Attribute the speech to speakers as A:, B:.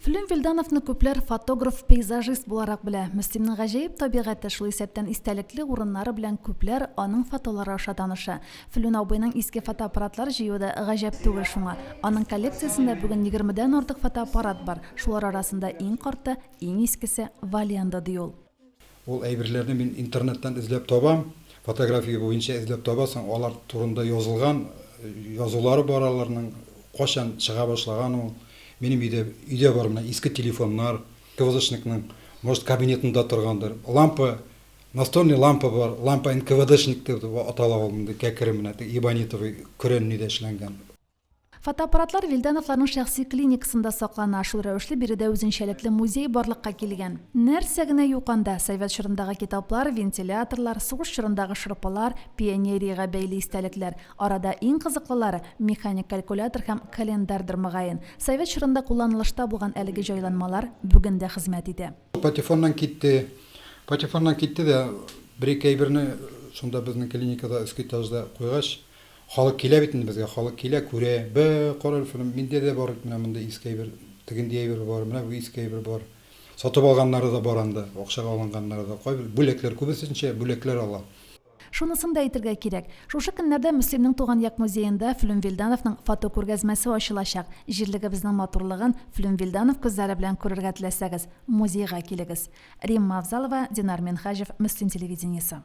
A: Флюм Вильдановны күпләр фотограф-пейзажист буларак белә. Мөслимнең гаҗәеп табигате шул исәптән истәлекле урыннары белән күпләр аның фотолары аша таныша. Флюм абыйның иске фотоаппаратлар җыюы гаҗәп түгел шуңа. Аның коллекциясендә бүген 20дән артык фотоаппарат бар. Шулар арасында иң карты, иң искесе Валианда ди ул.
B: Ул әйберләрне мин интернеттан эзләп табам. Фотография буенча эзләп табасың, алар турында язылган язулары бар, аларның кашан чыга башлаган ул. Минем өйдә бар менә иске телефоннар, КВДшникның, может, кабинетында торгандыр. Лампа, настольный лампа бар, лампа НКВДшник дип атала ул монда кәкре менә ибонитовый көрәннидә эшләнгән.
A: Фотоаппаратлар Вильдановларның шәхси клиникасында саклана. Шул рәвешле биредә үзенчәлекле музей барлыкка килгән. Нәрсә генә юк анда? Совет чорындагы китаплар, вентиляторлар, сугыш чорындагы шырпалар, пионерияга бәйле истәлекләр. Арада иң кызыклылары механик калькулятор һәм календардыр мөгаен. Совет чорында кулланылышта булган әлеге җайланмалар бүген дә хезмәт итә.
B: Патефоннан китте дә бер-ике әйберне шунда безнең клиникада өске этажда куйгач, халык килә бит инде безгә, халык килә, күрә, карар филм, миндә дә бар менә монда иске әйбер, тегендә әйбер бар, менә бу иске әйбер бар. Сатып алганнары да бар анда, акчага алынганнары да, кайбер бүләкләр, күбесенчә бүләкләр ала.
A: Шунысын да әйтергә кирәк. Шушы көннәрдә Мөслимнең туган як музеенда Флюм Вильдановның фотокүргәзмәсе ачылачак. Җирлегебезнең матурлыгын Флюм Вильданов күзләре белән күрергә теләсәгез, музейга килегез. Римма Авзалова, Динар Менхаҗев, Мөслим телевидениесе.